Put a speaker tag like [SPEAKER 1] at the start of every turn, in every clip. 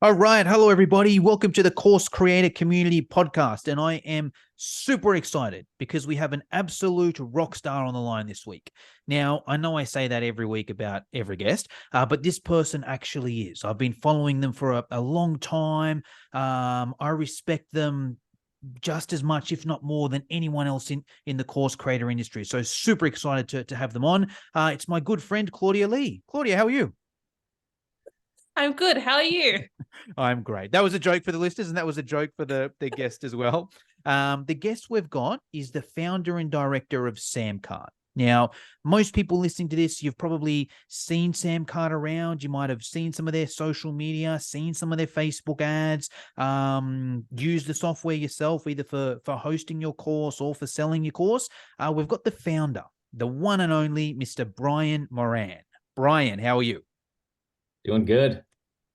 [SPEAKER 1] All right. Hello, everybody. Welcome to the Course Creator Community Podcast. And I am super excited because we have an absolute rock star on the line this week. Now, I know I say that every week about every guest, but this person actually is. I've been following them for a long time. I respect them just as much, if not more, than anyone else in the course creator industry. So super excited to have them on. It's my good friend, Claudia Lee. Claudia, how are you?
[SPEAKER 2] I'm good. How are you?
[SPEAKER 1] I'm great. That was a joke for the listeners, and that was a joke for the guest as well. The guest we've got is the founder and director of SamCart. Now, most people listening to this, you've probably seen SamCart around. You might have seen some of their social media, seen some of their Facebook ads, use the software yourself, either for hosting your course or for selling your course. We've got the founder, the one and only Mr. Brian Moran. Brian, how are you?
[SPEAKER 3] Doing good.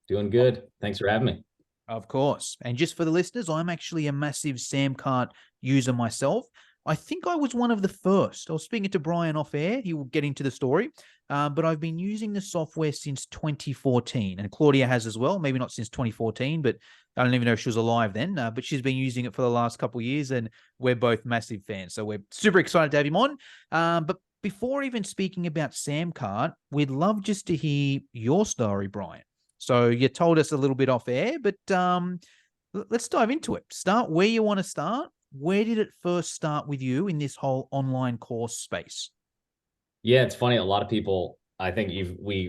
[SPEAKER 3] Doing good. Thanks for having me.
[SPEAKER 1] Of course. And just for the listeners, I'm actually a massive SamCart user myself. I think I was one of the first. I was speaking to Brian off air. He will get into the story. But I've been using the software since 2014. And Claudia has as well. Maybe not since 2014, but I don't even know if she was alive then. But she's been using it for the last couple of years. And we're both massive fans. So we're super excited to have him on. But before even speaking about SamCart, we'd love just to hear your story, Brian. So you told us a little bit off air, but let's dive into it. Start where you want to start. Where did it first start with you in this whole online course space?
[SPEAKER 3] Yeah, it's funny. A lot of people, I think we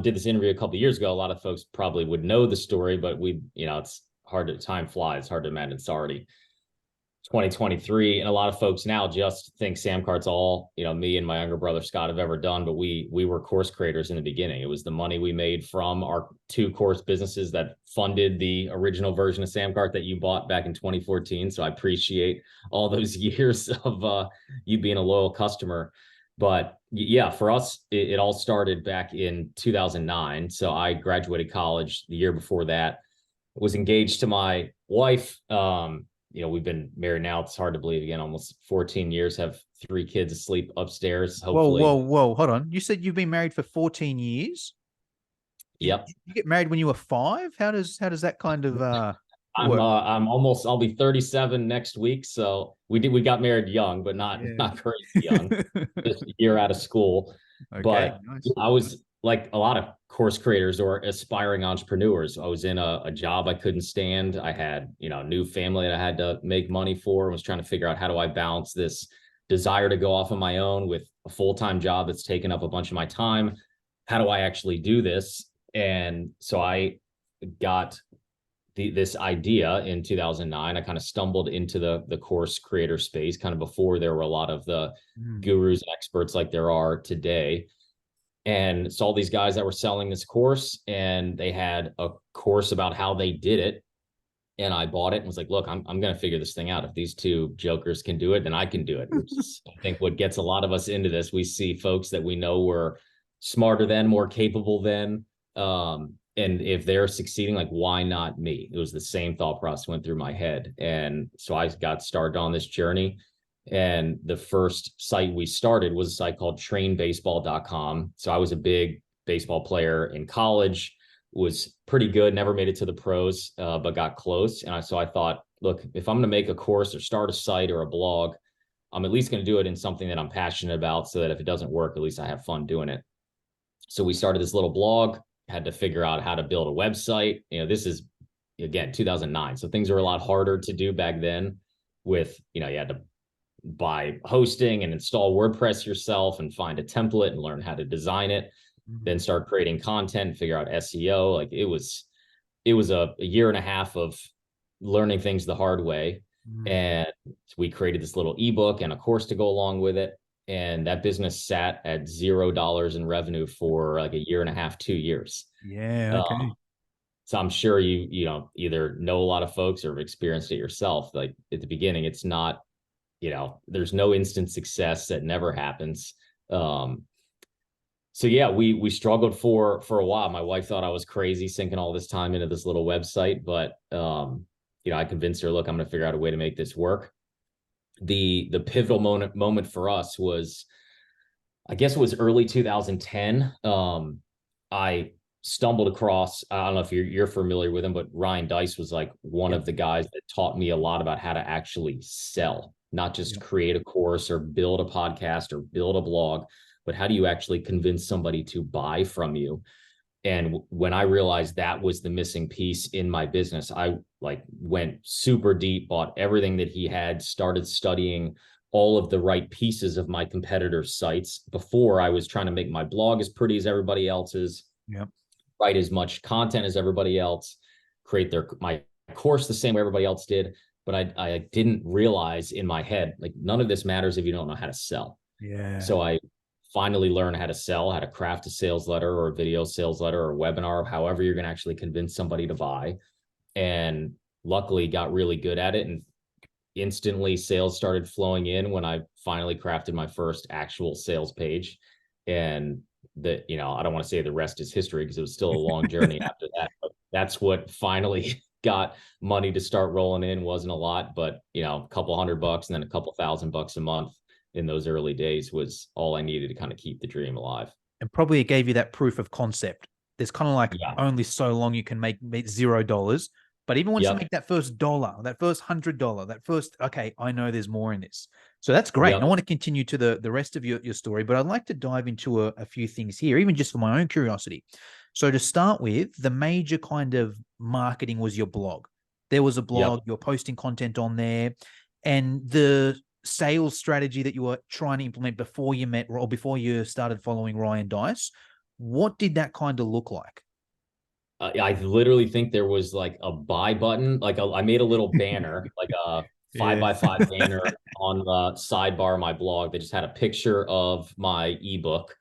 [SPEAKER 3] did this interview a couple of years ago. A lot of folks probably would know the story, but it's hard to, time flies, hard to imagine it's already 2023. And a lot of folks now just think SamCart's all, me and my younger brother Scott have ever done, but we were course creators in the beginning. It was the money we made from our two course businesses that funded the original version of SamCart that you bought back in 2014. So I appreciate all those years of you being a loyal customer. But yeah, for us, it all started back in 2009. So I graduated college the year before that, was engaged to my wife. We've been married now. It's hard to believe, again, almost 14 years, have three kids asleep upstairs. Hopefully.
[SPEAKER 1] Whoa. Hold on. You said you've been married for 14 years.
[SPEAKER 3] Yep.
[SPEAKER 1] Did you get married when you were 5? How does that kind of
[SPEAKER 3] I'm
[SPEAKER 1] work?
[SPEAKER 3] I'll be 37 next week. So we got married young, but not crazy young, just a year out of school.
[SPEAKER 1] Okay,
[SPEAKER 3] But
[SPEAKER 1] nice.
[SPEAKER 3] I was like a lot of course creators or aspiring entrepreneurs. I was in a job I couldn't stand. I had, new family that I had to make money for, and was trying to figure out how do I balance this desire to go off on my own with a full-time job that's taken up a bunch of my time. How do I actually do this? And so I got this idea in 2009. I kind of stumbled into the course creator space kind of before there were a lot of the gurus and experts like there are today, and saw these guys that were selling this course, and they had a course about how they did it. And I bought it and was like, look, I'm going to figure this thing out. If these two jokers can do it, then I can do it. Which is, I think, what gets a lot of us into this. We see folks that we know were smarter than, more capable than, and if they're succeeding, like, why not me? It was the same thought process went through my head. And so I got started on this journey. And the first site we started was a site called trainbaseball.com. So I was a big baseball player in college, was pretty good, never made it to the pros, but got close. And so I thought, look, if I'm going to make a course or start a site or a blog, I'm at least going to do it in something that I'm passionate about, so that if it doesn't work, at least I have fun doing it. So we started this little blog, had to figure out how to build a website. This is, again, 2009. So things were a lot harder to do back then with, you had to buy hosting and install WordPress yourself and find a template and learn how to design it, then start creating content, figure out SEO. Like it was a year and a half of learning things the hard way. And we created this little ebook and a course to go along with it. And that business sat at $0 in revenue for like a year and a half, 2 years.
[SPEAKER 1] Yeah. Okay.
[SPEAKER 3] So I'm sure you either know a lot of folks or have experienced it yourself. Like at the beginning, it's not, there's no instant success. That never happens. So yeah, we struggled for a while. My wife thought I was crazy sinking all this time into this little website, but I convinced her, look, I'm going to figure out a way to make this work. The pivotal moment for us was, I guess it was early 2010. I stumbled across, I don't know if you're familiar with him, but Ryan Dice was like one of the guys that taught me a lot about how to actually sell, not just create a course or build a podcast or build a blog, but how do you actually convince somebody to buy from you? And when I realized that was the missing piece in my business, I like went super deep, bought everything that he had, started studying all of the right pieces of my competitors' sites. Before, I was trying to make my blog as pretty as everybody else's, write as much content as everybody else, create my course the same way everybody else did. But I didn't realize in my head, like, none of this matters if you don't know how to sell. So I finally learn how to sell, how to craft a sales letter or a video sales letter or a webinar, however you're going to actually convince somebody to buy. And luckily got really good at it. And instantly sales started flowing in when I finally crafted my first actual sales page. And I don't want to say the rest is history because it was still a long journey after that. But that's what finally got money to start rolling in. Wasn't a lot, but a couple $100 and then a couple $1,000 a month in those early days was all I needed to kind of keep the dream alive.
[SPEAKER 1] And probably it gave you that proof of concept. There's kind of like only so long you can make $0. But even once you make that first dollar, that first $100, that first, okay, I know there's more in this. So that's great. And I want to continue to the rest of your story, but I'd like to dive into a few things here, even just for my own curiosity. So to start with, the major kind of marketing was your blog. There was a blog, you're posting content on there, and the sales strategy that you were trying to implement before you met or before you started following Ryan Dice, what did that kind of look like?
[SPEAKER 3] I literally think there was like a buy button. Like I made a little banner, like a 5x5 banner on the sidebar of my blog that just had a picture of my ebook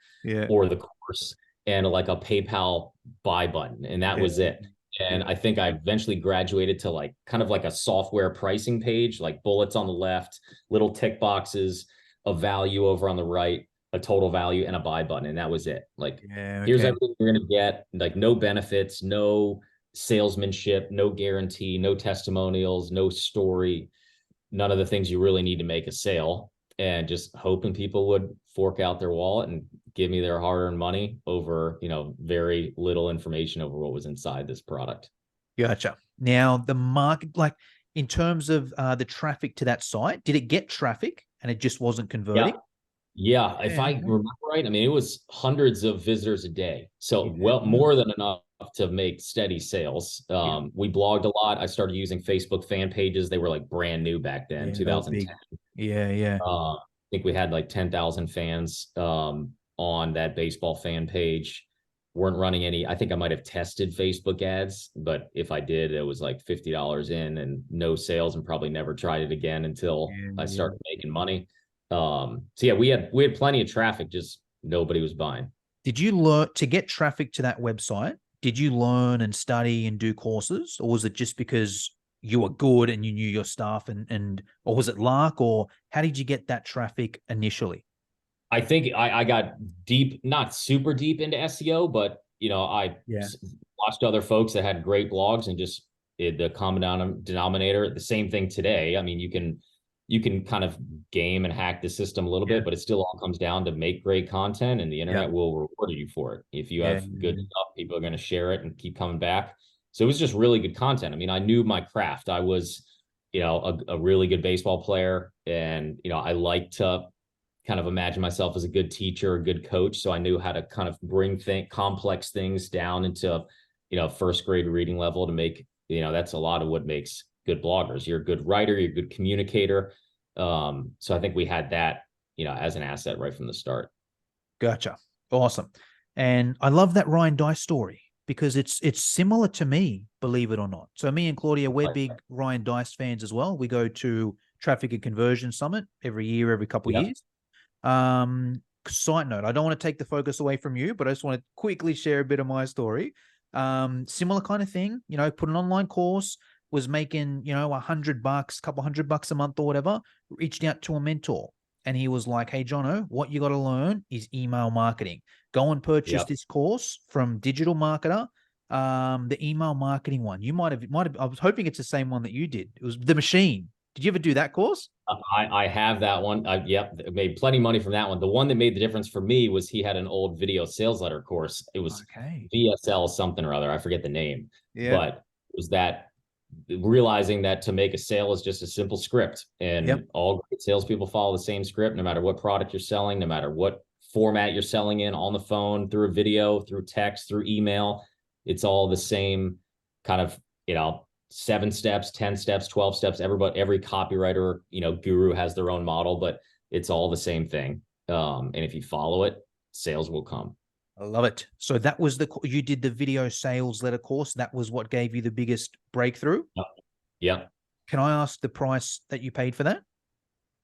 [SPEAKER 3] or the course and like a PayPal buy button. And that was it. And I think I eventually graduated to like kind of like a software pricing page, like bullets on the left, little tick boxes, a value over on the right, a total value, and a buy button. And that was it. Like, here's everything you're going to get, like no benefits, no salesmanship, no guarantee, no testimonials, no story, none of the things you really need to make a sale, and just hoping people would fork out their wallet and give me their hard-earned money over, very little information over what was inside this product.
[SPEAKER 1] Gotcha. Now the market, like in terms of the traffic to that site, did it get traffic and it just wasn't converting?
[SPEAKER 3] Yeah. If I remember right, I mean, it was hundreds of visitors a day. So more than enough to make steady sales. We blogged a lot. I started using Facebook fan pages. They were like brand new back then, 2010. I think we had like 10,000 fans on that baseball fan page. Weren't running any. I think I might have tested Facebook ads, but if I did, it was like $50 in and no sales, and probably never tried it again until I started making money. So yeah, we had plenty of traffic, just nobody was buying.
[SPEAKER 1] Did you learn to get traffic to that website? Did you learn and study and do courses, or was it just because you were good and you knew your stuff, or was it luck, or how did you get that traffic initially?
[SPEAKER 3] I think I got deep, not super deep into SEO, but I watched other folks that had great blogs and just the common denominator. The same thing today. I mean, you can kind of game and hack the system a little bit, but it still all comes down to make great content, and the internet will reward you for it. If you have good stuff, people are going to share it and keep coming back. So it was just really good content. I mean, I knew my craft. I was, a really good baseball player, and, I like to kind of imagine myself as a good teacher, a good coach. So I knew how to kind of bring complex things down into, first grade reading level to make, that's a lot of what makes good bloggers. You're a good writer, you're a good communicator. So I think we had that, as an asset right from the start.
[SPEAKER 1] Gotcha. Awesome. And I love that Ryan Dice story because it's similar to me, believe it or not. So me and Claudia, we're big Ryan Dice fans as well. We go to Traffic and Conversion Summit every year, every couple of years. Side note, I don't want to take the focus away from you, but I just want to quickly share a bit of my story. Similar kind of thing, put an online course, was making, $100, couple $100 a month or whatever, reached out to a mentor. And he was like, hey, Jono, what you got to learn is email marketing. Go and purchase this course from Digital Marketer, the email marketing one. You might have, I was hoping it's the same one that you did. It was The Machine. Did you ever do that course?
[SPEAKER 3] I have that one. Yep, made plenty of money from that one. The one that made the difference for me was he had an old video sales letter course. It was
[SPEAKER 1] Okay.
[SPEAKER 3] VSL something or other. I forget the name,
[SPEAKER 1] Yeah.
[SPEAKER 3] but it was that realizing that to make a sale is just a simple script, and all great salespeople follow the same script, no matter what product you're selling, no matter what format you're selling in, on the phone, through a video, through text, through email. It's all the same kind of, 7 steps, 10 steps, 12 steps. Every copywriter, guru has their own model, but it's all the same thing. And if you follow it, sales will come.
[SPEAKER 1] I love it. So that was you did the video sales letter course. That was what gave you the biggest breakthrough.
[SPEAKER 3] Yeah.
[SPEAKER 1] Can I ask the price that you paid for that?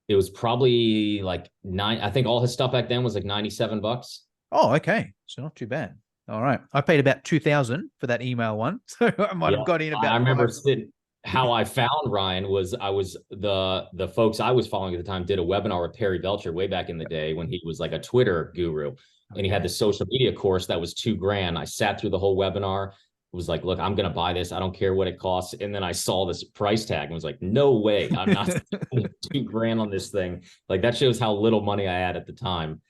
[SPEAKER 3] It was probably like I think all his stuff back then was like $97.
[SPEAKER 1] Oh, okay. So not too bad. All right. I paid about 2,000 for that email one. So I might have got in about.
[SPEAKER 3] I remember how I found Ryan was the folks I was following at the time did a webinar with Perry Belcher way back in the day when he was like a Twitter guru. And he had this social media course that was $2,000. I sat through the whole webinar, was like, look, I'm going to buy this. I don't care what it costs. And then I saw this price tag and was like, no way. I'm not spending $2,000 on this thing. Like, that shows how little money I had at the time.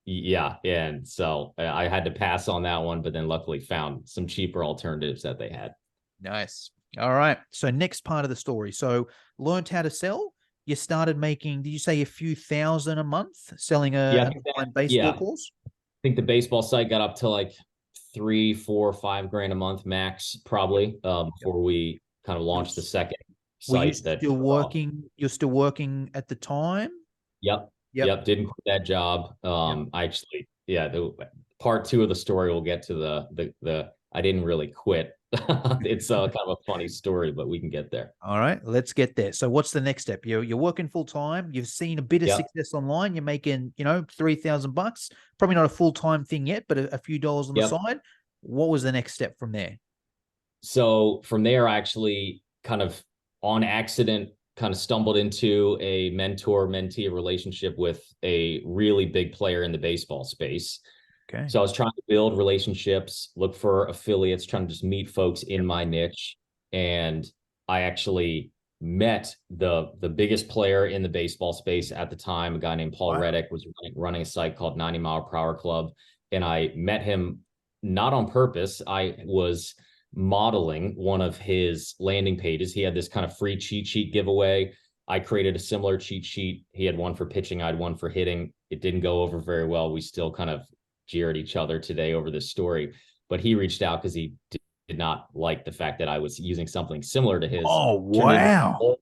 [SPEAKER 3] Yeah. And so I had to pass on that one, but then luckily found some cheaper alternatives that they had.
[SPEAKER 1] Nice. All right. So next part of the story. So learned how to sell. You started making, did you say a few thousand a month selling an online baseball course?
[SPEAKER 3] I think the baseball site got up to like $3, $4, $5,000 a month max, probably, before we kind of launched the second site.
[SPEAKER 1] Were you still working? You're still working at the time?
[SPEAKER 3] Yep. Didn't quit that job. I actually, the part 2 of the story, we'll get to the I didn't really quit. It's kind of a funny story, but we can get there.
[SPEAKER 1] All right, let's get there. So what's the next step? You're working full time. You've seen a bit of success online. You're making, $3,000. Probably not a full-time thing yet, but a few dollars on the side. What was the next step from there?
[SPEAKER 3] So from there, I actually kind of on accident stumbled into a mentor-mentee relationship with a really big player in the baseball space.
[SPEAKER 1] Okay.
[SPEAKER 3] So I was trying to build relationships, look for affiliates, trying to just meet folks in my niche. And I actually met the biggest player in the baseball space at the time, a guy named Paul Reddick, was running a site called 90 Mile Per Hour Club. And I met him not on purpose. I was modeling one of his landing pages. He had this kind of free cheat sheet giveaway. I created a similar cheat sheet. He had one for pitching. I had one for hitting. It didn't go over very well. We still kind of jeer at each other today over this story, but he reached out because he did not like the fact that I was using something similar to his.
[SPEAKER 1] Oh, wow.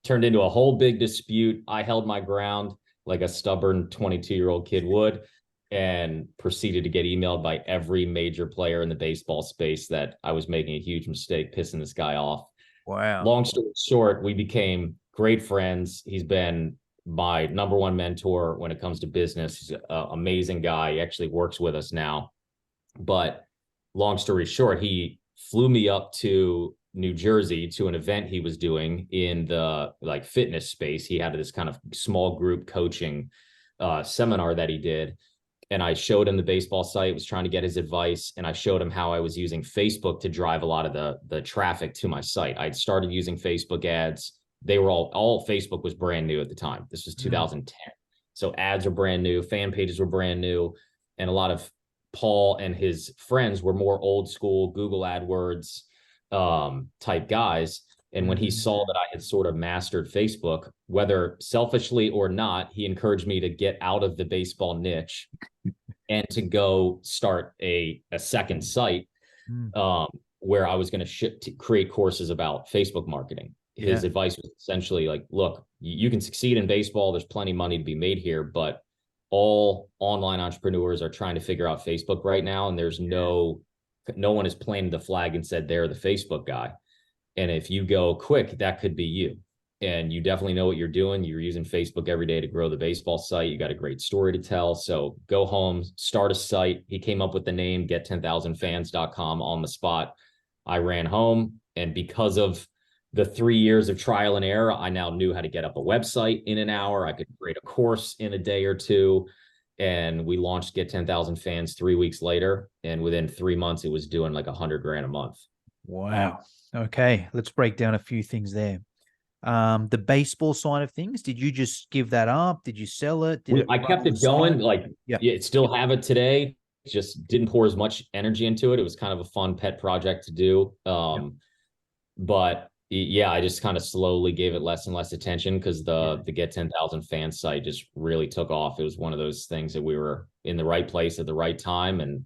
[SPEAKER 3] Turned into a whole big dispute. I held my ground like a stubborn 22-year-old kid would, and proceeded to get emailed by every major player in the baseball space that I was making a huge mistake, pissing this guy off.
[SPEAKER 1] Wow.
[SPEAKER 3] Long story short, we became great friends. He's been my number one mentor when it comes to business. He's an amazing guy. He actually works with us now. But long story short, he flew me up to New Jersey to an event he was doing in the fitness space. He had this kind of small group coaching seminar that he did. And I showed him the baseball site, was trying to get his advice. And I showed him how I was using Facebook to drive a lot of the traffic to my site. I'd started using Facebook ads. They were all Facebook was brand new at the time. This was 2010. So ads are brand new. Fan pages were brand new. And a lot of Paul and his friends were more old school Google AdWords type guys. And when he saw that I had sort of mastered Facebook, whether selfishly or not, he encouraged me to get out of the baseball niche and to go start a second site where I was going to create courses about Facebook marketing. His advice was essentially like, look, you can succeed in baseball. There's plenty of money to be made here, but all online entrepreneurs are trying to figure out Facebook right now. And there's no one has planted the flag and said, they're the Facebook guy. And if you go quick, that could be you. And you definitely know what you're doing. You're using Facebook every day to grow the baseball site. You got a great story to tell. So go home, start a site. He came up with the name get10,000fans.com on the spot. I ran home. And because of the 3 years of trial and error, I now knew how to get up a website in an hour. I could create a course in a day or two. And we launched Get 10,000 Fans 3 weeks later. And within 3 months, it was doing like $100,000 a month.
[SPEAKER 1] Wow. Okay. Let's break down a few things there. The baseball side of things, did you just give that up? Did you sell it?
[SPEAKER 3] I kept it going. Like,
[SPEAKER 1] yeah,
[SPEAKER 3] still have it today. Just didn't pour as much energy into it. It was kind of a fun pet project to do. But yeah, I just kind of slowly gave it less and less attention because the Get 10,000 Fans site just really took off. It was one of those things that we were in the right place at the right time, and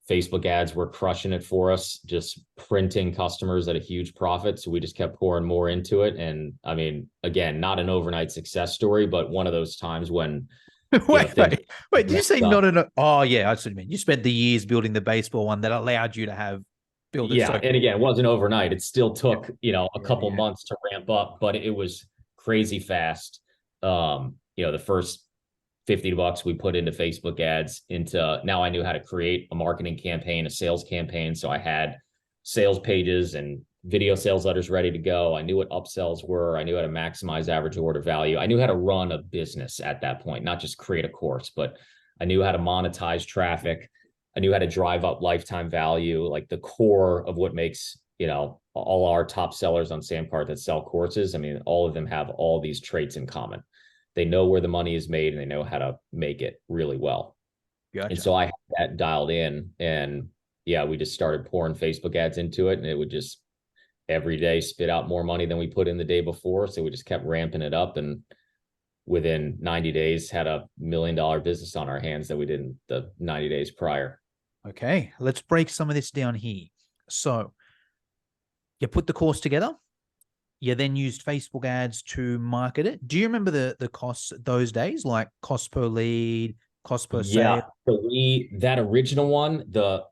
[SPEAKER 3] Facebook ads were crushing it for us, just printing customers at a huge profit. So we just kept pouring more into it. And I mean, again, not an overnight success story, but one of those times when
[SPEAKER 1] wait, did you say not an? Oh yeah, I see what you mean. You spent the years building the baseball one that allowed you to build it.
[SPEAKER 3] Yeah, and again, it wasn't overnight. It still took a couple months to ramp up, but it was crazy fast. The first $50 we put into Facebook ads now I knew how to create a marketing campaign, a sales campaign. So I had sales pages and video sales letters ready to go. I knew what upsells were. I knew how to maximize average order value. I knew how to run a business at that point, not just create a course, but I knew how to monetize traffic. I knew how to drive up lifetime value, like the core of what makes, all our top sellers on SamCart that sell courses. I mean, all of them have all these traits in common. They know where the money is made and they know how to make it really well.
[SPEAKER 1] Gotcha.
[SPEAKER 3] And so I had that dialed in, and we just started pouring Facebook ads into it, and it would just every day spit out more money than we put in the day before. So we just kept ramping it up, and within 90 days had $1 million business on our hands that we didn't the 90 days prior.
[SPEAKER 1] Okay, let's break some of this down here. So you put the course together. You then used Facebook ads to market it. Do you remember the costs those days, like cost per lead, cost per sale?
[SPEAKER 3] Yeah, so that original one, the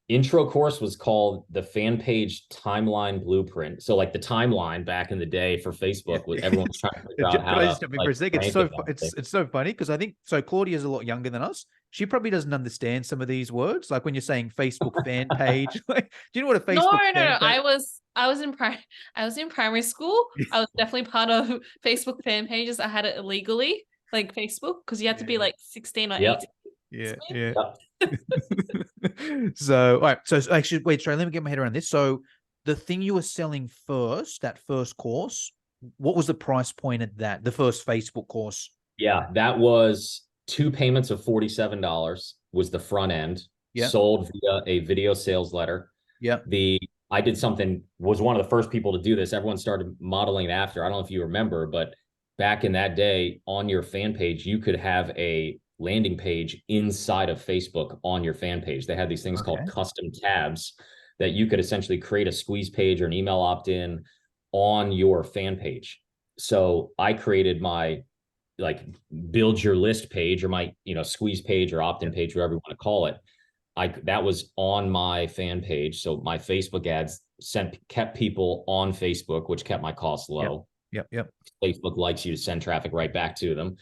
[SPEAKER 3] intro course was called the Fan Page Timeline Blueprint. So like the timeline back in the day for Facebook, was everyone was trying to figure out how to.
[SPEAKER 1] For a second? It's so funny because I think so. Claudia's a lot younger than us. She probably doesn't understand some of these words. Like when you're saying Facebook fan page, like, do you know what a Facebook?
[SPEAKER 2] No. I was in primary school. I was definitely part of Facebook fan pages. I had it illegally, like Facebook, because you had to be like 16 or 18.
[SPEAKER 1] Yeah. So, all right. So actually, wait, sorry, let me get my head around this. So the thing you were selling first, that first course, what was the price point at that? The first Facebook course?
[SPEAKER 3] Yeah, that was 2 payments of $47 was the front end. Sold via a video sales letter. I did was one of the first people to do this. Everyone started modeling it after. I don't know if you remember, but back in that day on your fan page, you could have a landing page inside of Facebook on your fan page. They had these things called custom tabs that you could essentially create a squeeze page or an email opt-in on your fan page. So I created my build your list page or my, squeeze page or opt-in page, whatever you want to call it. That was on my fan page. So my Facebook ads kept people on Facebook, which kept my costs low.
[SPEAKER 1] Yep.
[SPEAKER 3] Facebook likes you to send traffic right back to them.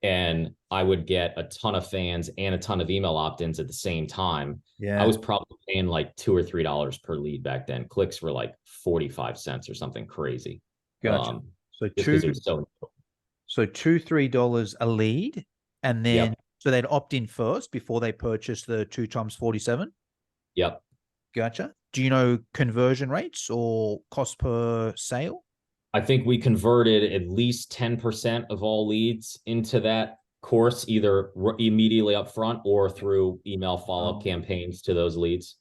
[SPEAKER 3] And I would get a ton of fans and a ton of email opt-ins at the same time. I was probably paying like $2 or $3 per lead back then. Clicks were like 45 cents or something crazy.
[SPEAKER 1] Gotcha. So $2-3 a lead, and then so they'd opt in first before they purchase the 2 times 47.
[SPEAKER 3] Yep.
[SPEAKER 1] Gotcha. Do you know conversion rates or cost per sale?
[SPEAKER 3] I think we converted at least 10% of all leads into that course, either immediately up front or through email follow-up campaigns to those leads.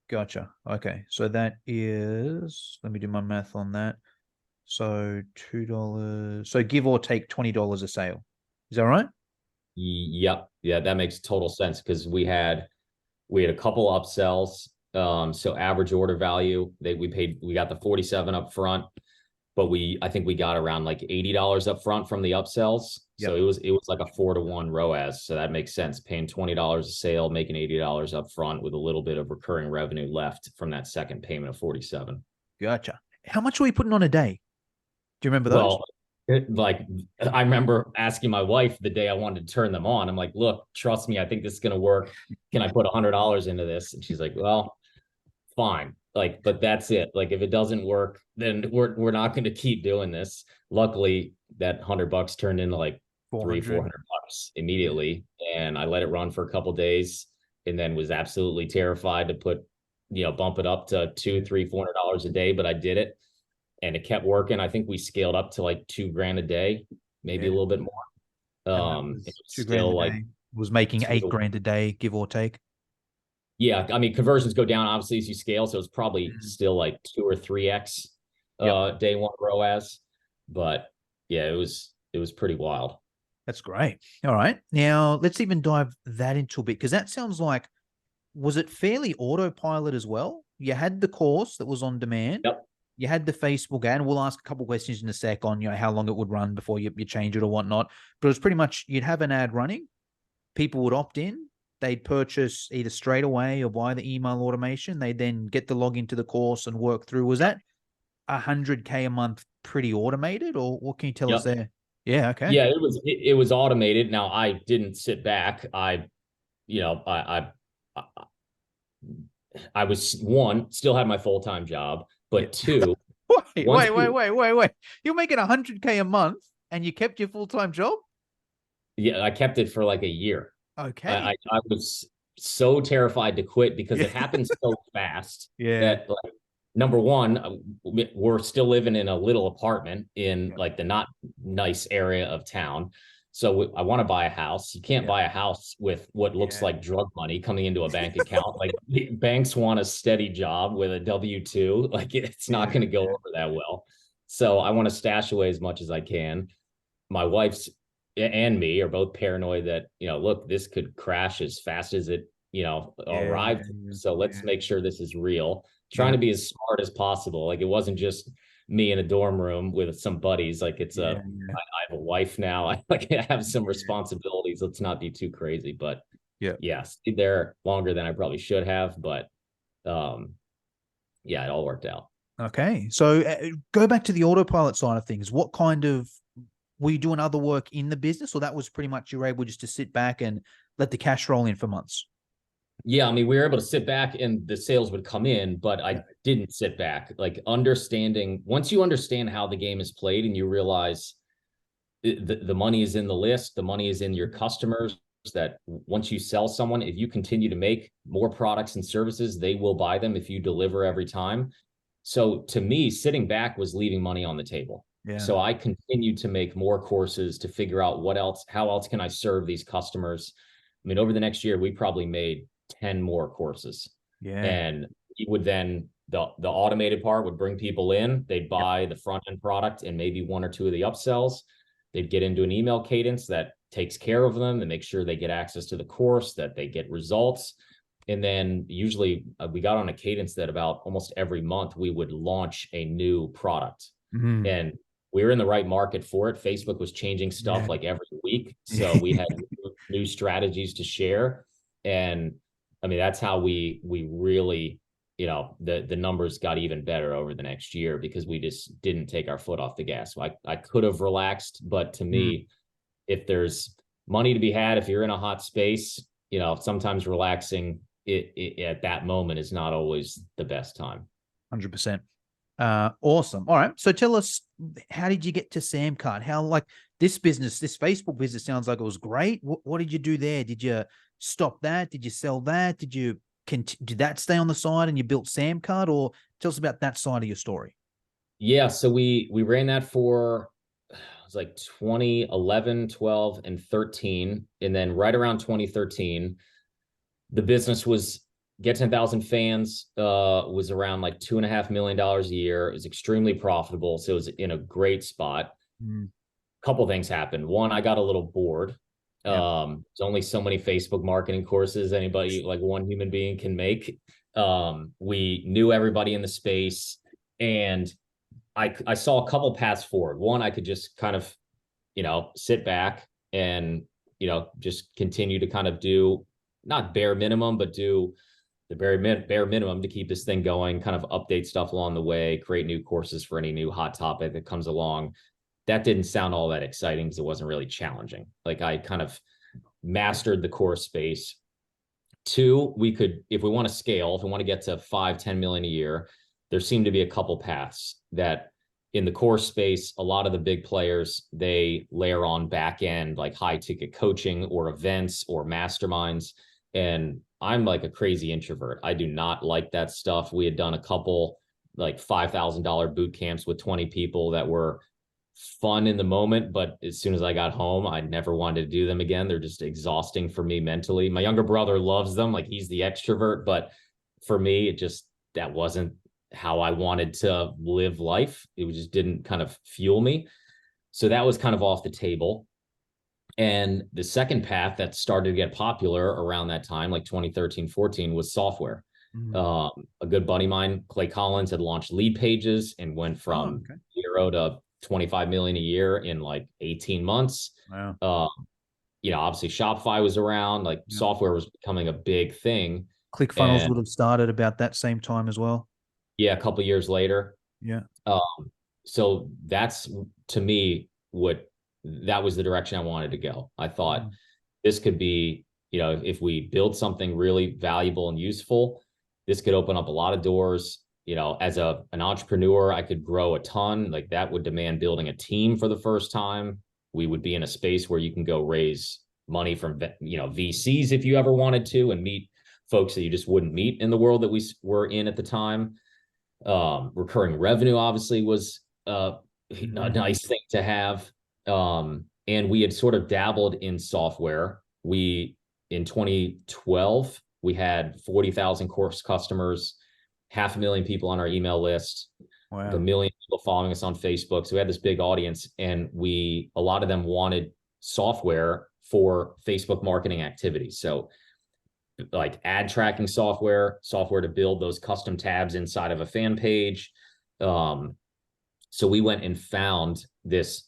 [SPEAKER 1] Gotcha. Okay. So that is, let me do my math on that. So $2. So give or take $20 a sale. Is that right?
[SPEAKER 3] Yep. Yeah, that makes total sense because we had a couple upsells. So average order value, we got the 47 up front, but I think we got around like $80 up front from the upsells. So it was like a 4-to-1 ROAS. So that makes sense. Paying $20 a sale, making $80 up front with a little bit of recurring revenue left from that second payment of 47.
[SPEAKER 1] Gotcha. How much were we putting on a day? Do you remember those?
[SPEAKER 3] Well, I remember asking my wife the day I wanted to turn them on. I'm like, look, trust me, I think this is going to work. Can I put $100 into this? And she's like, well, fine. But that's it. If it doesn't work, then we're not going to keep doing this. Luckily, that $100 turned into like $400 immediately. And I let it run for a couple of days and then was absolutely terrified to bump it up to $200, $300, $400 a day. But I did it. and it kept working. I think we scaled up to like $2,000 a day, maybe a little bit more.
[SPEAKER 1] And
[SPEAKER 3] It was
[SPEAKER 1] $2,000
[SPEAKER 3] still
[SPEAKER 1] a
[SPEAKER 3] like
[SPEAKER 1] day was making
[SPEAKER 3] 2 to
[SPEAKER 1] $8,000 a day, give or take.
[SPEAKER 3] Yeah, I mean, conversions go down obviously as you scale, so it's probably
[SPEAKER 1] Mm.
[SPEAKER 3] still like 2 or 3x
[SPEAKER 1] Yep.
[SPEAKER 3] day one ROAS. But yeah, it was pretty wild.
[SPEAKER 1] That's great. All right. Now let's even dive that into a bit, because that sounds like, was it fairly autopilot as well? You had the course that was on demand.
[SPEAKER 3] Yep.
[SPEAKER 1] You had the Facebook ad, and we'll ask a couple questions in a sec on, how long it would run before you change it or whatnot. But it was pretty much, you'd have an ad running, people would opt in, they'd purchase either straight away or via the email automation. They'd then get the login to the course and work through. Was that 100K a month pretty automated, or what can you tell us
[SPEAKER 3] Yep.
[SPEAKER 1] there? Yeah, okay.
[SPEAKER 3] Yeah, it was automated. Now I didn't sit back. You know, I was, one, still had my full-time job, but
[SPEAKER 1] Yeah.
[SPEAKER 3] two,
[SPEAKER 1] Wait. You're making 100K a month and you kept your full-time job?
[SPEAKER 3] yeah, I kept it for like a year.
[SPEAKER 1] Okay.
[SPEAKER 3] I was so terrified to quit because
[SPEAKER 1] Yeah.
[SPEAKER 3] it happened so fast
[SPEAKER 1] Yeah.
[SPEAKER 3] that, like, number one, we're still living in a little apartment in
[SPEAKER 1] Yep.
[SPEAKER 3] like the not nice area of town. So I want to buy a house. You can't
[SPEAKER 1] Yep.
[SPEAKER 3] buy a house with what looks
[SPEAKER 1] Yeah.
[SPEAKER 3] like drug money coming into a bank account. Like, banks want a steady job with a W-2. Like, it's not
[SPEAKER 1] Yeah.
[SPEAKER 3] going to go over that well. So I want to stash away as much as I can. My wife's and me are both paranoid that, look, this could crash as fast as it, arrived. So let's make sure this is real. Trying to be as smart as possible. Like, it wasn't just me in a dorm room with some buddies. Like, I have a wife now. I have some responsibilities. Let's not be too crazy. But yeah, stayed there longer than I probably should have. But yeah, it all worked out.
[SPEAKER 1] Okay. So go back to the autopilot side of things. What kind of, were you doing other work in the business, or that was pretty much you were able just to sit back and let the cash roll in for months?
[SPEAKER 3] Yeah, I mean, we were able to sit back and the sales would come in, but I didn't sit back. Like, once you understand how the game is played and you realize the money is in the list, the money is in your customers, that once you sell someone, if you continue to make more products and services, they will buy them if you deliver every time. So to me, sitting back was leaving money on the table.
[SPEAKER 1] Yeah.
[SPEAKER 3] So I continued to make more courses to figure out how else can I serve these customers. I mean, over the next year, we probably made 10 more courses.
[SPEAKER 1] Yeah.
[SPEAKER 3] And it would then, the automated part would bring people in, they'd buy the front end product and maybe one or two of the upsells. They'd get into an email cadence that takes care of them and make sure they get access to the course, that they get results. And then usually we got on a cadence that about almost every month we would launch a new product. And we were in the right market for it. Facebook was changing stuff like every week. So we had new strategies to share. And I mean, that's how we really, the numbers got even better over the next year because we just didn't take our foot off the gas. So I could have relaxed, but to me, if there's money to be had, if you're in a hot space, sometimes relaxing at that moment is not always the best time.
[SPEAKER 1] 100%. Awesome. All right. So tell us, how did you get to SamCart? How, like, this Facebook business sounds like it was great. What did you do there? Did you stop that? Did you sell that? Did that stay on the side and you built SamCart? Or tell us about that side of your story.
[SPEAKER 3] Yeah. So we ran that for, it was like 2011, 12, and 13. And then right around 2013, the business was get 10,000 fans, was around like $2.5 million a year. It was extremely profitable. So it was in a great spot. Couple things happened. One, I got a little bored. There's only so many Facebook marketing courses anybody, like one human being, can make. We knew everybody in the space, and I saw a couple paths forward. One, I could just kind of, sit back and, just continue to kind of do not bare minimum, but do the bare minimum to keep this thing going, kind of update stuff along the way, create new courses for any new hot topic that comes along. That didn't sound all that exciting because it wasn't really challenging. Like, I kind of mastered the course space. Two, if we want to scale, if we want to get to 5-10 million a year, there seemed to be a couple paths that in the course space, a lot of the big players, they layer on back end, like high ticket coaching or events or masterminds. And I'm like a crazy introvert. I do not like that stuff. We had done a couple like $5,000 boot camps with 20 people that were fun in the moment, but as soon as I got home, I never wanted to do them again. They're just exhausting for me mentally. My younger brother loves them, like he's the extrovert, but for me, that wasn't how I wanted to live life. It just didn't kind of fuel me. So that was kind of off the table. And the second path that started to get popular around that time, like 2013, 14, was software. A good buddy of mine, Clay Collins, had launched Lead Pages and went from 0 to 25 million a year in like 18 months.
[SPEAKER 1] Wow.
[SPEAKER 3] Obviously Shopify was around, like software was becoming a big thing.
[SPEAKER 1] ClickFunnels would have started about that same time as well.
[SPEAKER 3] Yeah, a couple of years later.
[SPEAKER 1] Yeah.
[SPEAKER 3] So that's, to me, that was the direction I wanted to go. I thought this could be, if we build something really valuable and useful, this could open up a lot of doors. As an entrepreneur, I could grow a ton. Like that would demand building a team for the first time. We would be in a space where you can go raise money from, VCs if you ever wanted to, and meet folks that you just wouldn't meet in the world that we were in at the time. Recurring revenue obviously was a nice thing to have. And we had sort of dabbled in software. In 2012, we had 40,000 course customers, 500,000 people on our email list,
[SPEAKER 1] wow.
[SPEAKER 3] 1 million people following us on Facebook. So we had this big audience, and a lot of them wanted software for Facebook marketing activities. So like ad tracking software to build those custom tabs inside of a fan page. So we went and found this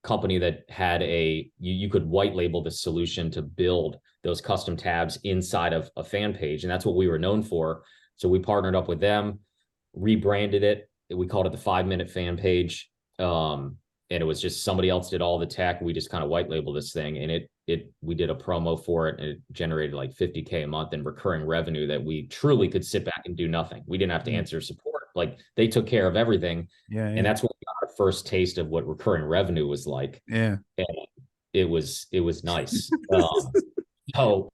[SPEAKER 3] company that had you could white label the solution to build those custom tabs inside of a fan page. And that's what we were known for. So we partnered up with them, rebranded it. We called it the 5-minute fan page. And it was just somebody else did all the tech. We just kind of white labeled this thing, and we did a promo for it, and it generated like $50K a month in recurring revenue that we truly could sit back and do nothing. We didn't have to answer support. Like they took care of everything.
[SPEAKER 1] Yeah.
[SPEAKER 3] And that's when we got our first taste of what recurring revenue was like.
[SPEAKER 1] Yeah.
[SPEAKER 3] And it was nice. So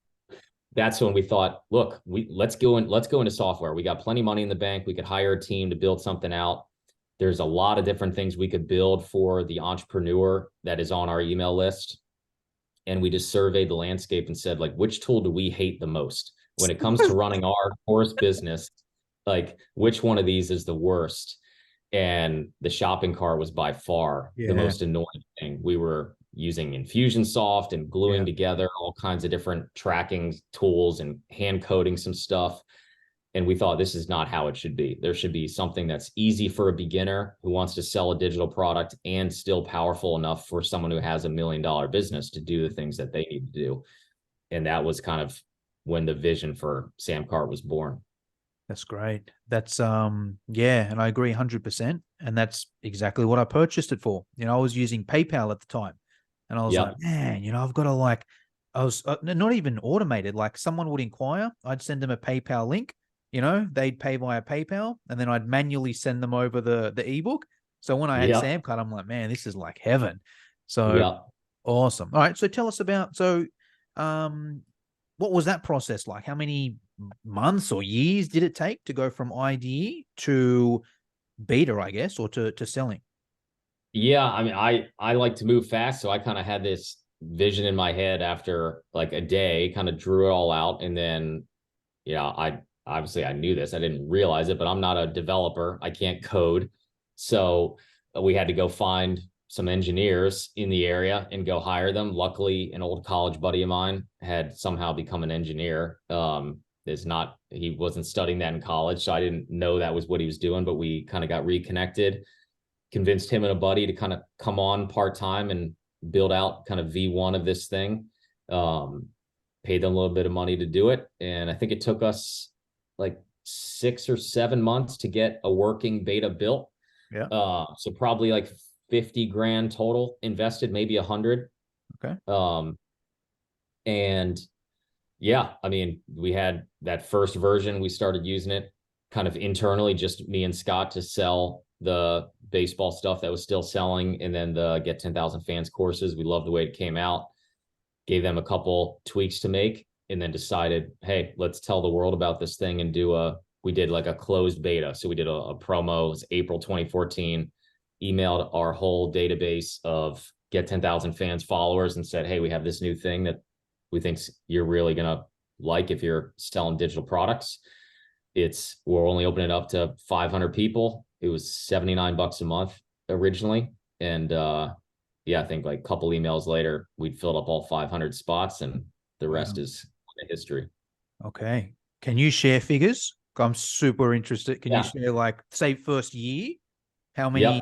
[SPEAKER 3] that's when we thought, look, let's go into software. We got plenty of money in the bank. We could hire a team to build something out. There's a lot of different things we could build for the entrepreneur that is on our email list. And we just surveyed the landscape and said, like, which tool do we hate the most when it comes to running our course business? Like, which one of these is the worst? And the shopping cart was by far the most annoying thing. We were using Infusionsoft and gluing together all kinds of different tracking tools and hand coding some stuff. And we thought, this is not how it should be. There should be something that's easy for a beginner who wants to sell a digital product and still powerful enough for someone who has $1 million business to do the things that they need to do. And that was kind of when the vision for SamCart was born.
[SPEAKER 1] That's great. That's, and I agree 100%. And that's exactly what I purchased it for. I was using PayPal at the time, and I was like, man, I've got to I was not even automated. Like someone would inquire, I'd send them a PayPal link. They'd pay via PayPal, and then I'd manually send them over the ebook. So when I had SamCart, I'm like, man, this is like heaven. So awesome. All right. So tell us about, what was that process like? How many months or years did it take to go from idea to beta, I guess, or to selling?
[SPEAKER 3] Yeah. I mean, I like to move fast. So I kind of had this vision in my head after like a day, kind of drew it all out. And then, obviously I knew this, I didn't realize it, but I'm not a developer. I can't code. So we had to go find some engineers in the area and go hire them. Luckily, an old college buddy of mine had somehow become an engineer. He wasn't studying that in college, so I didn't know that was what he was doing, but we kind of got reconnected, convinced him and a buddy to kind of come on part-time and build out kind of V1 of this thing. Paid them a little bit of money to do it. And I think it took us like 6 or 7 months to get a working beta built. So probably like 50 grand total invested, maybe 100.
[SPEAKER 1] Okay.
[SPEAKER 3] And I mean, we had that first version, we started using it kind of internally, just me and Scott, to sell the baseball stuff that was still selling. And then the Get 10,000 Fans courses, we loved the way it came out, gave them a couple tweaks to make, and then decided, hey, let's tell the world about this thing and do a we did like a closed beta. So we did a promo, it was April 2014, emailed our whole database of get 10,000 fans, followers, and said, hey, we have this new thing that we think you're really going to like if you're selling digital products. We're only opening it up to 500 people. It was $79 a month originally. And yeah, I think like a couple emails later, we'd filled up all 500 spots, and the rest is history.
[SPEAKER 1] Okay. Can you share figures? I'm super interested. Can you
[SPEAKER 3] Yeah.
[SPEAKER 1] share, like, say, first year, how many,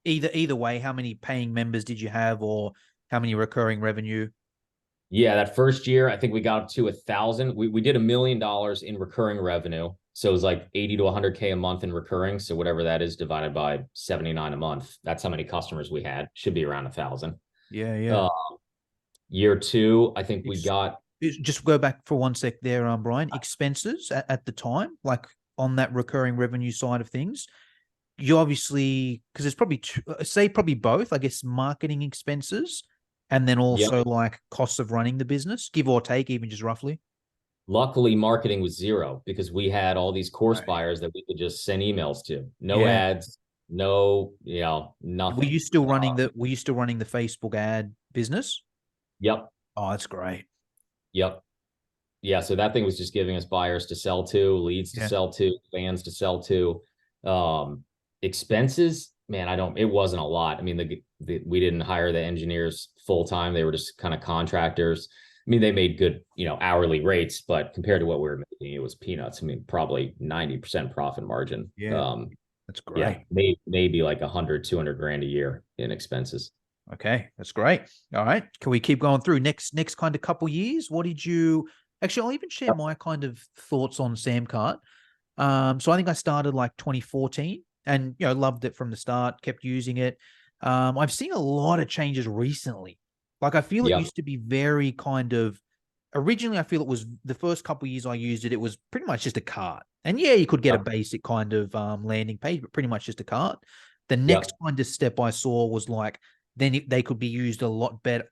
[SPEAKER 3] Yep.
[SPEAKER 1] either way, how many paying members did you have, or how many recurring revenue?
[SPEAKER 3] Yeah, that first year, I think we got up to 1,000. We did $1 million in recurring revenue. So it was like 80 to 100K a month in recurring. So whatever that is divided by 79 a month, that's how many customers we had. Should be around 1,000.
[SPEAKER 1] Yeah, yeah.
[SPEAKER 3] Year two, I think we got.
[SPEAKER 1] Just go back for one sec there, Brian. Expenses at the time, like on that recurring revenue side of things, you obviously, because it's probably probably both, I guess, marketing expenses and then also like costs of running the business, give or take, even just roughly.
[SPEAKER 3] Luckily, marketing was zero because we had all these course buyers that we could just send emails to. No
[SPEAKER 1] Yeah.
[SPEAKER 3] ads, no, nothing.
[SPEAKER 1] Were you still running the Facebook ad business?
[SPEAKER 3] Yep.
[SPEAKER 1] Oh, that's great.
[SPEAKER 3] Yep. Yeah. So that thing was just giving us buyers to sell to, leads to sell to, fans to sell to. Expenses, man, it wasn't a lot. I mean, we didn't hire the engineers full time. They were just kind of contractors. I mean, they made good, hourly rates, but compared to what we were making, it was peanuts. I mean, probably 90% profit margin.
[SPEAKER 1] Yeah. That's great.
[SPEAKER 3] Yeah, maybe like 100, 200 grand a year in expenses.
[SPEAKER 1] Okay, that's great. All right, can we keep going through next kind of couple years? What did you actually? I'll even share my kind of thoughts on SamCart. So I think I started like 2014, and loved it from the start. Kept using it. I've seen a lot of changes recently. Like, I feel it used to be very kind of. Originally, I feel it was the first couple of years I used it. It was pretty much just a cart, and yeah, you could get a basic kind of landing page, but pretty much just a cart. The next kind of step I saw was like, then they could be used a lot better.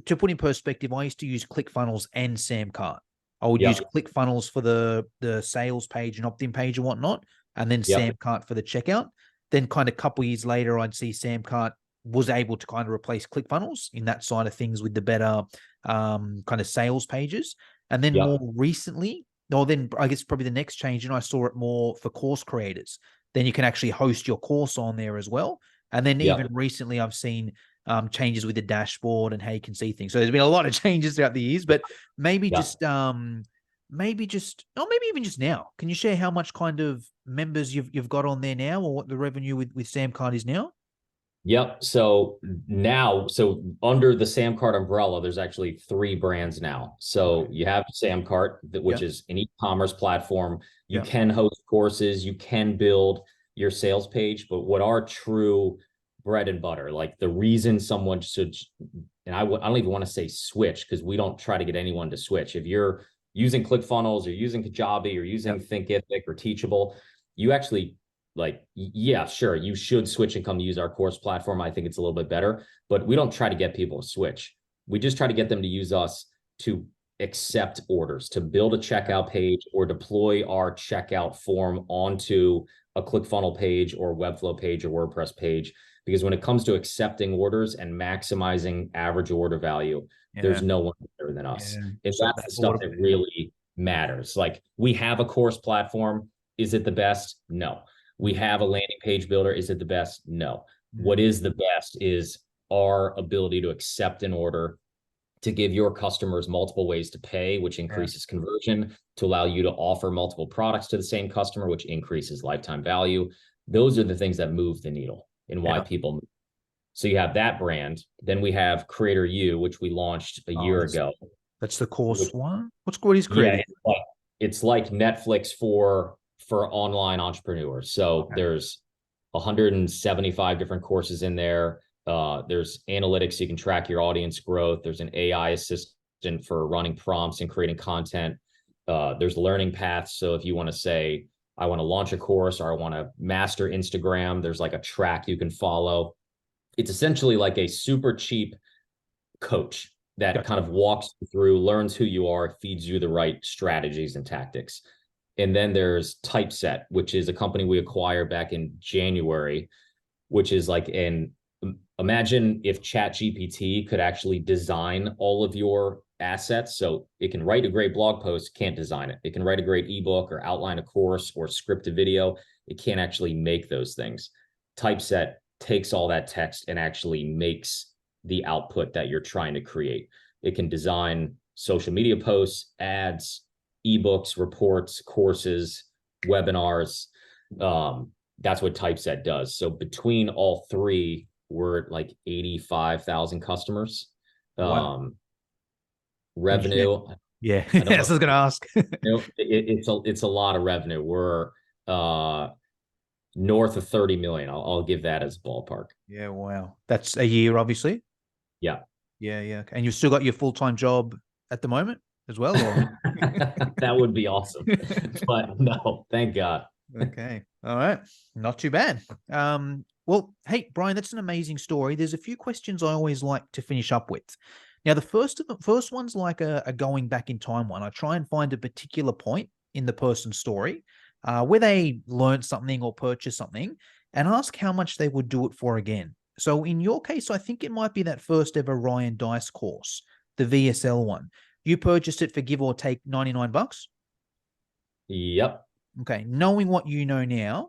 [SPEAKER 1] To put in perspective, I used to use ClickFunnels and SamCart. I would use ClickFunnels for the sales page and opt-in page and whatnot, and then SamCart for the checkout. Then kind of a couple years later, I'd see SamCart was able to kind of replace ClickFunnels in that side of things with the better kind of sales pages. And then more recently, then I guess probably the next change, and I saw it more for course creators. Then you can actually host your course on there as well. And then even recently, I've seen changes with the dashboard and how you can see things. So there's been a lot of changes throughout the years, but maybe even just now. Can you share how much kind of members you've got on there now, or what the revenue with SamCart is now?
[SPEAKER 3] Yep. So under the SamCart umbrella, there's actually 3 brands now. So you have SamCart, which is an e-commerce platform. You can host courses, you can build your sales page, but what our true bread and butter, like the reason someone should, and I don't even want to say switch, because we don't try to get anyone to switch. If you're using ClickFunnels or using Kajabi or using Thinkific or Teachable, you actually sure, you should switch and come use our course platform. I think it's a little bit better, but we don't try to get people to switch. We just try to get them to use us to accept orders, to build a checkout page or deploy our checkout form onto a ClickFunnels page or Webflow page or WordPress page. Because when it comes to accepting orders and maximizing average order value, there's no one better than us. And that's the stuff that really matters. Like, we have a course platform. Is it the best? No. We have a landing page builder. Is it the best? No. What is the best is our ability to accept an order, to give your customers multiple ways to pay, which increases conversion, to allow you to offer multiple products to the same customer, which increases lifetime value. Those are the things that move the needle and why people move. So you have that brand. Then we have Creator U, which we launched a year ago.
[SPEAKER 1] That's the course one? What is Creator?
[SPEAKER 3] Yeah, it's like Netflix for online entrepreneurs. So there's 175 different courses in there. There's analytics, so you can track your audience growth. There's an AI assistant for running prompts and creating content. There's learning paths. So if you want to say, I want to launch a course or I want to master Instagram, there's like a track you can follow. It's essentially like a super cheap coach that kind of walks you through, learns who you are, feeds you the right strategies and tactics. And then there's Typeset, which is a company we acquired back in January, which is like imagine if ChatGPT could actually design all of your assets. So it can write a great blog post, can't design it. It can write a great ebook or outline a course or script a video. It can't actually make those things. Typeset takes all that text and actually makes the output that you're trying to create. It can design social media posts, ads, ebooks, reports, courses, webinars. That's what Typeset does. So between all three, we're at like 85,000 customers.
[SPEAKER 1] Wow.
[SPEAKER 3] Revenue.
[SPEAKER 1] Yeah,
[SPEAKER 3] I don't know.
[SPEAKER 1] that's what I was gonna ask.
[SPEAKER 3] It's a lot of revenue. We're north of 30 million. I'll give that as a ballpark.
[SPEAKER 1] Yeah, wow. That's a year, obviously.
[SPEAKER 3] Yeah.
[SPEAKER 1] Yeah. And you've still got your full-time job at the moment as well, or?
[SPEAKER 3] That would be awesome. But no, thank God.
[SPEAKER 1] Okay. All right. Not too bad. Well, hey, Brian, that's an amazing story. There's a few questions I always like to finish up with. Now, the first one's like a going back in time one. I try and find a particular point in the person's story where they learned something or purchased something and ask how much they would do it for again. So in your case, I think it might be that first ever Ryan Dice course, the VSL one. You purchased it for give or take $99.
[SPEAKER 3] Yep.
[SPEAKER 1] Okay. Knowing what you know now,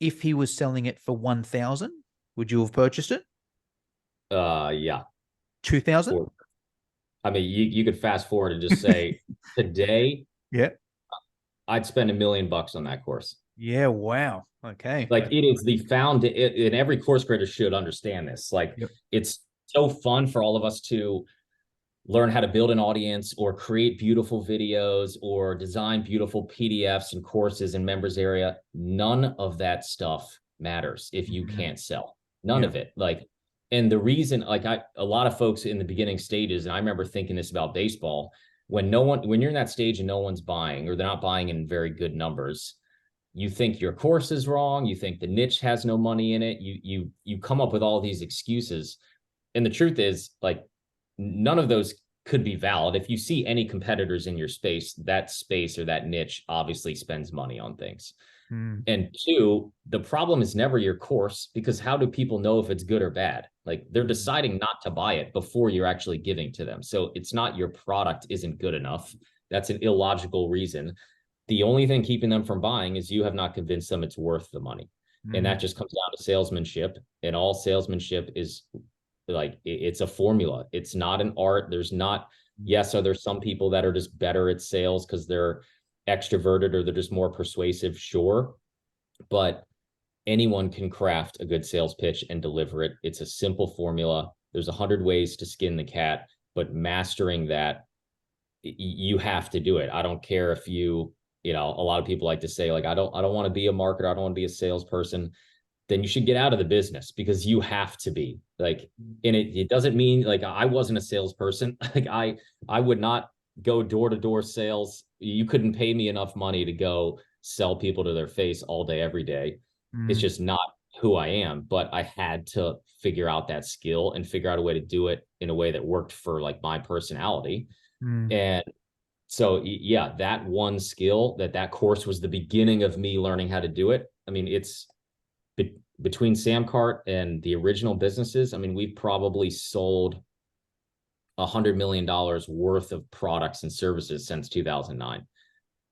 [SPEAKER 1] if he was selling it for 1,000, would you have purchased it?
[SPEAKER 3] Yeah.
[SPEAKER 1] 2,000?
[SPEAKER 3] I mean, you could fast forward and just say today,
[SPEAKER 1] Yeah.
[SPEAKER 3] I'd spend $1 million on that course.
[SPEAKER 1] Yeah. Wow. Okay.
[SPEAKER 3] Like it is the and every course creator should understand this. Like it's so fun for all of us to learn how to build an audience or create beautiful videos or design beautiful PDFs and courses in members area. None of that stuff matters if you can't sell. None of it. Like, and the reason, like a lot of folks in the beginning stages, and I remember thinking this about baseball, when you're in that stage and no one's buying, or they're not buying in very good numbers, you think your course is wrong. You think the niche has no money in it. You come up with all these excuses. And the truth is, like, none of those could be valid. If you see any competitors in your space, that space or that niche obviously spends money on things. And two, the problem is never your course, because how do people know if it's good or bad? Like they're deciding not to buy it before you're actually giving to them. So it's not your product isn't good enough. That's an illogical reason. The only thing keeping them from buying is you have not convinced them it's worth the money. And that just comes down to salesmanship. And all salesmanship is like, it's a formula. It's not an art. There's not, yes, are there some people that are just better at sales because they're extroverted or they're just more persuasive? Sure. But anyone can craft a good sales pitch and deliver it. It's a simple formula. There's 100 ways to skin the cat, but mastering that, you have to do it. I don't care if you know, a lot of people like to say, like, I don't want to be a marketer. I don't want to be a salesperson. Then you should get out of the business, because you have to be like, and it doesn't mean like I wasn't a salesperson. Like I would not go door-to-door sales. You couldn't pay me enough money to go sell people to their face all day, every day. It's just not who I am, but I had to figure out that skill and figure out a way to do it in a way that worked for like my personality. And so, yeah, that one skill, that course was the beginning of me learning how to do it. I mean, it's between SamCart and the original businesses. I mean, we've probably sold $100 million worth of products and services since 2009.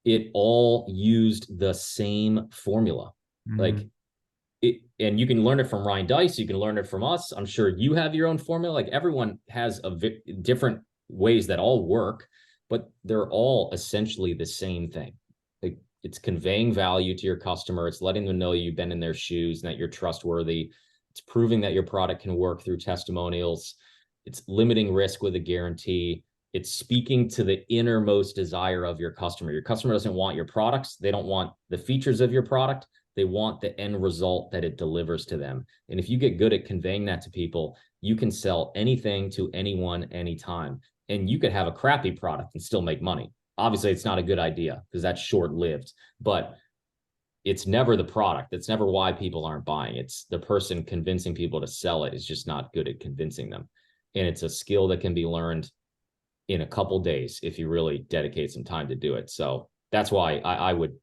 [SPEAKER 3] It all used the same formula. Like and you can learn it from Ryan Dice. You can learn it from us. I'm sure you have your own formula. Like everyone has different ways that all work, but they're all essentially the same thing. Like it's conveying value to your customer. It's letting them know you've been in their shoes and that you're trustworthy. It's proving that your product can work through testimonials. It's limiting risk with a guarantee. It's speaking to the innermost desire of your customer. Your customer doesn't want your products. They don't want the features of your product. They want the end result that it delivers to them. And if you get good at conveying that to people, you can sell anything to anyone, anytime. And you could have a crappy product and still make money. Obviously, it's not a good idea because that's short-lived, but it's never the product. It's never why people aren't buying. It's the person convincing people to sell it is just not good at convincing them. And it's a skill that can be learned in a couple days if you really dedicate some time to do it. So that's why I would,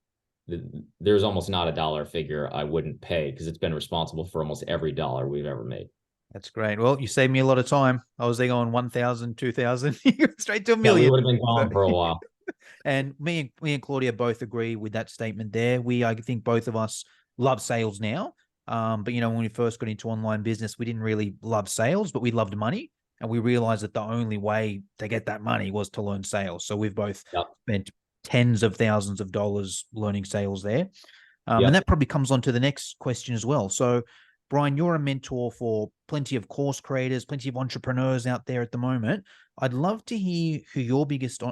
[SPEAKER 3] there's almost not a dollar figure I wouldn't pay, because it's been responsible for almost every dollar we've ever made.
[SPEAKER 1] That's great. Well, you saved me a lot of time. I was there going 1,000, 2,000, straight to a
[SPEAKER 3] Yeah, we
[SPEAKER 1] million.
[SPEAKER 3] would have been gone
[SPEAKER 1] So-
[SPEAKER 3] for a while.
[SPEAKER 1] And me and Claudia both agree with that statement there. I think both of us love sales now. But when we first got into online business, we didn't really love sales, but we loved money. And we realized that the only way to get that money was to learn sales. So we've both spent tens of thousands of dollars learning sales there. And that probably comes on to the next question as well. So, Brian, you're a mentor for plenty of course creators, plenty of entrepreneurs out there at the moment. I'd love to hear who your biggest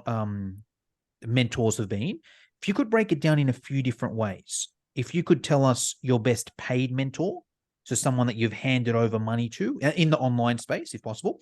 [SPEAKER 1] mentors have been. If you could break it down in a few different ways, if you could tell us your best paid mentor, so someone that you've handed over money to in the online space, if possible,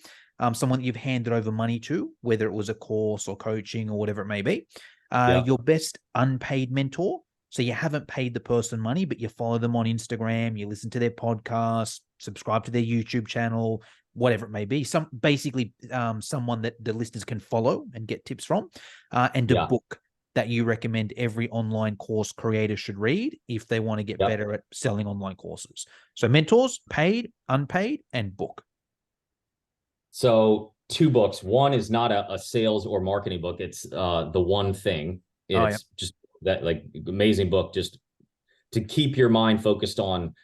[SPEAKER 1] someone that you've handed over money to, whether it was a course or coaching or whatever it may be, your best unpaid mentor. So you haven't paid the person money, but you follow them on Instagram, you listen to their podcast, subscribe to their YouTube channel, whatever it may be. Someone that the listeners can follow and get tips from, and a book that you recommend every online course creator should read if they want to get better at selling online courses. So mentors, paid, unpaid, and book.
[SPEAKER 3] So 2 books. One is not a sales or marketing book. It's The One Thing. It's just that amazing book, just to keep your mind focused on.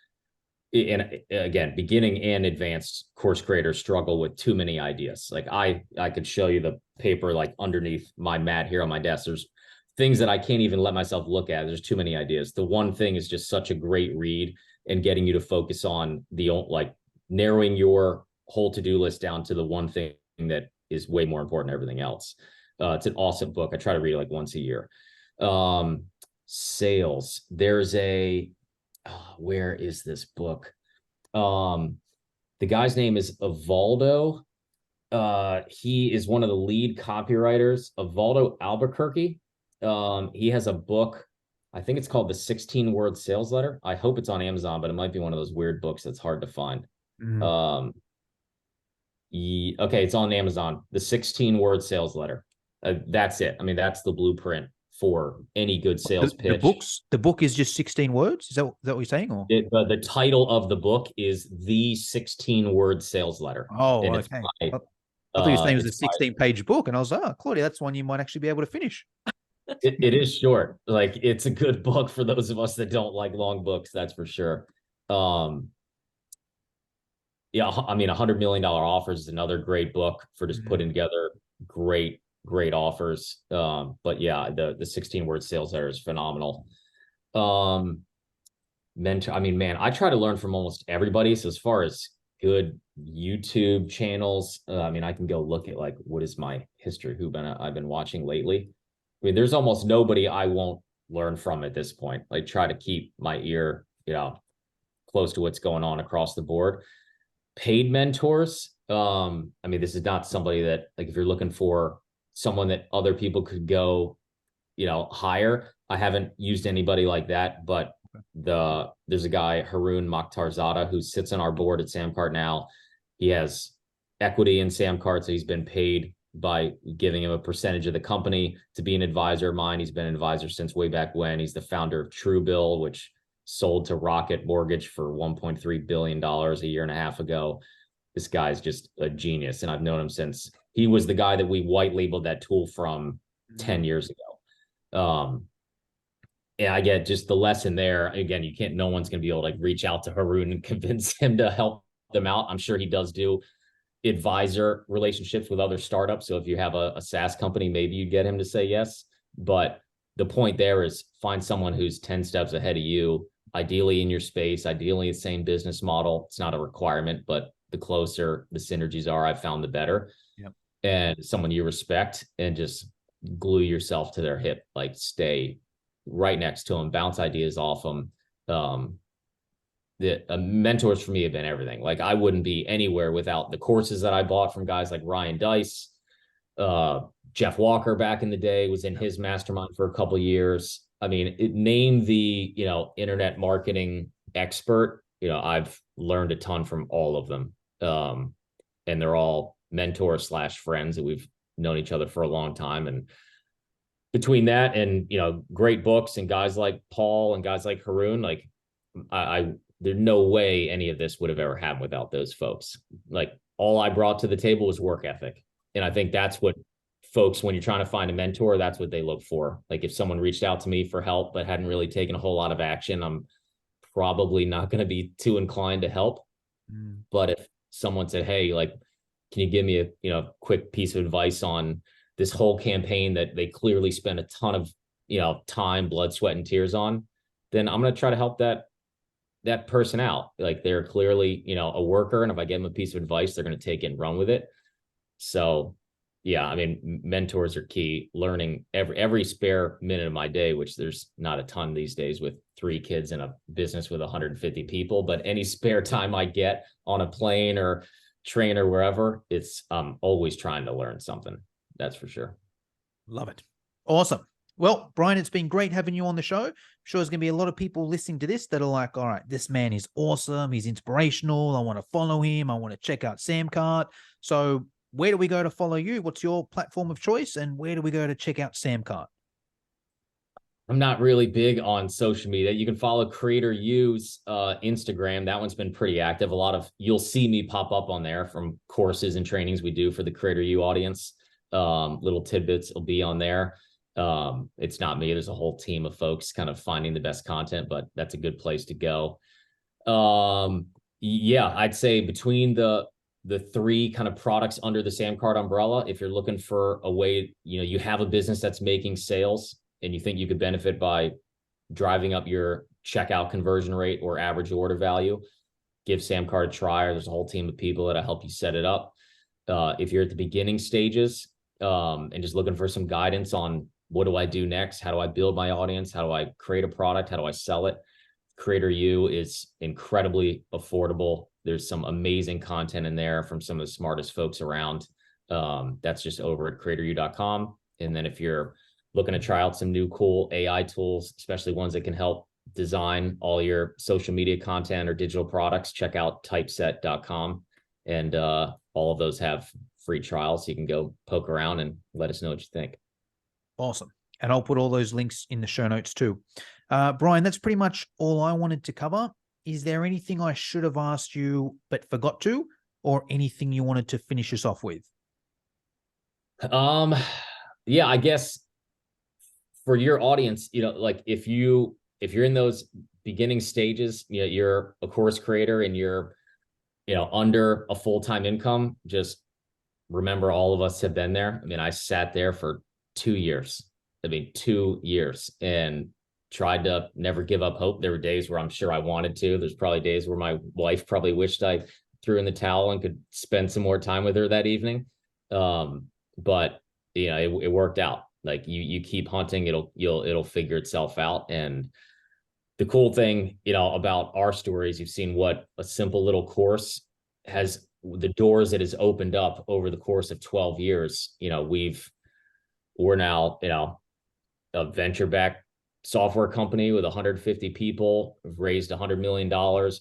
[SPEAKER 3] And again, beginning and advanced course creators struggle with too many ideas. Like I could show you the paper underneath my mat here on my desk. There's things that I can't even let myself look at. There's too many ideas. The One Thing is just such a great read, and getting you to focus on narrowing your whole to-do list down to the one thing that is way more important than everything else. It's an awesome book. I try to read it once a year. Sales. There's where is this book? The guy's name is Evaldo. He is one of the lead copywriters, Evaldo Albuquerque. He has a book, I think it's called The 16-Word Sales Letter. I hope it's on Amazon, but it might be one of those weird books that's hard to find. Okay, it's on Amazon. The 16-Word Sales Letter. That's it. I mean, that's the blueprint for any good sales pitch.
[SPEAKER 1] The book is just 16 words. Is that what you're saying? Or
[SPEAKER 3] the title of the book is The 16-Word Sales Letter.
[SPEAKER 1] Oh, okay. I thought you were saying it was a 16-page book, and I was Claudia, that's one you might actually be able to finish.
[SPEAKER 3] It is short. It's a good book for those of us that don't like long books, that's for sure. I mean, $100 million Offers is another great book for just putting together great offers. But yeah, the 16-Word Sales Letter is phenomenal. Mentor. I mean, man, I try to learn from almost everybody. So as far as good YouTube channels, I mean, I can go look at what is my history, I've been watching lately. I mean, there's almost nobody I won't learn from at this point. Try to keep my ear, close to what's going on across the board. Paid mentors. I mean, this is not somebody that if you're looking for someone that other people could go, hire. I haven't used anybody like that, but there's a guy, Haroon Mokhtarzada, who sits on our board at SamCart now. He has equity in SamCart, so he's been paid by giving him a percentage of the company to be an advisor of mine. He's been an advisor since way back when. He's the founder of Truebill, which sold to Rocket Mortgage for $1.3 billion a year and a half ago. This guy's just a genius, and I've known him since he was the guy that we white labeled that tool from 10 years ago. Yeah, I get just the lesson there. Again, no one's going to be able to reach out to Haroon and convince him to help them out. I'm sure he does do advisor relationships with other startups. So if you have a SaaS company, maybe you get him to say yes. But the point there is find someone who's 10 steps ahead of you, ideally in your space, ideally the same business model. It's not a requirement, but the closer the synergies are, I've found the better.
[SPEAKER 1] Yep. And
[SPEAKER 3] someone you respect, and just glue yourself to their hip, stay right next to them, bounce ideas off them. The mentors for me have been everything. I wouldn't be anywhere without the courses that I bought from guys like Ryan Dice. Jeff Walker back in the day was in his mastermind for a couple of years. I mean, name the, internet marketing expert. I've learned a ton from all of them. And they're all mentors / friends that we've known each other for a long time. And between that and, great books and guys like Paul and guys like Haroon, like there's no way any of this would have ever happened without those folks. Like all I brought to the table was work ethic. And I think that's what folks, when you're trying to find a mentor, that's what they look for. Like if someone reached out to me for help, but hadn't really taken a whole lot of action, I'm probably not going to be too inclined to help. But if someone said, hey, like, can you give me a, quick piece of advice on this whole campaign that they clearly spent a ton of, time, blood, sweat, and tears on, then I'm going to try to help that person out. Like they're clearly, a worker. And if I give them a piece of advice, they're going to take it and run with it. So yeah, I mean, mentors are key. Learning every spare minute of my day, which there's not a ton these days with 3 kids and a business with 150 people, but any spare time I get on a plane or train or wherever, I'm always trying to learn something. That's for sure.
[SPEAKER 1] Love it. Awesome. Well, Brian, it's been great having you on the show. I'm sure there's going to be a lot of people listening to this that are like, all right, this man is awesome. He's inspirational. I want to follow him. I want to check out SamCart. So where do we go to follow you? What's your platform of choice? And where do we go to check out SamCart?
[SPEAKER 3] I'm not really big on social media. You can follow Creator U's Instagram. That one's been pretty active. You'll see me pop up on there from courses and trainings we do for the Creator U audience. Little tidbits will be on there. It's not me. There's a whole team of folks kind of finding the best content, but that's a good place to go. Yeah, I'd say between the 3 kind of products under the SamCart umbrella, if you're looking for a way, you have a business that's making sales and you think you could benefit by driving up your checkout conversion rate or average order value, give SamCart a try. There's a whole team of people that'll help you set it up. If you're at the beginning stages and just looking for some guidance on what do I do next? How do I build my audience? How do I create a product? How do I sell it? Creator U is incredibly affordable. There's some amazing content in there from some of the smartest folks around. That's just over at creatoru.com. And then if you're looking to try out some new cool AI tools, especially ones that can help design all your social media content or digital products, check out typeset.com. And all of those have free trials. So you can go poke around and let us know what you think.
[SPEAKER 1] Awesome. And I'll put all those links in the show notes too. Brian, that's pretty much all I wanted to cover. Is there anything I should have asked you but forgot to, or anything you wanted to finish us off with?
[SPEAKER 3] Yeah, I guess for your audience, like if you're in those beginning stages, you're a course creator and you're, under a full-time income, just remember all of us have been there. I mean, I sat there for 2 years. 2 years, and tried to never give up hope. There were days where I'm sure I wanted to. There's probably days where my wife probably wished I threw in the towel and could spend some more time with her that evening. But it worked out. Like you keep hunting, it'll figure itself out. And the cool thing, about our stories, you've seen what a simple little course has, the doors it has opened up over the course of 12 years. We're now, a venture-backed software company with 150 people, raised $100 million,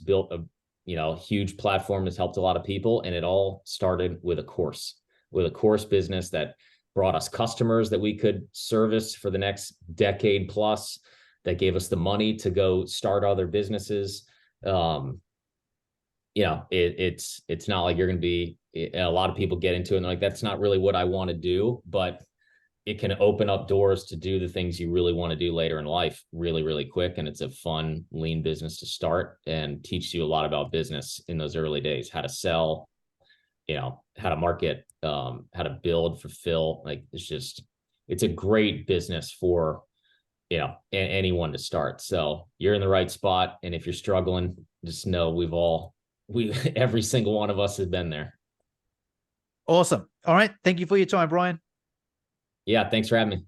[SPEAKER 3] built a huge platform that's helped a lot of people. And it all started with a course business that brought us customers that we could service for the next decade plus, that gave us the money to go start other businesses. It's not like you're going to be, a lot of people get into it and like, that's not really what I want to do, but it can open up doors to do the things you really want to do later in life really, really quick. And it's a fun, lean business to start, and teaches you a lot about business in those early days, how to sell, how to market, how to build, fulfill. Like it's a great business for, anyone to start. So you're in the right spot. And if you're struggling, just know every single one of us has been there.
[SPEAKER 1] Awesome. All right. Thank you for your time, Brian.
[SPEAKER 3] Yeah, thanks for having me.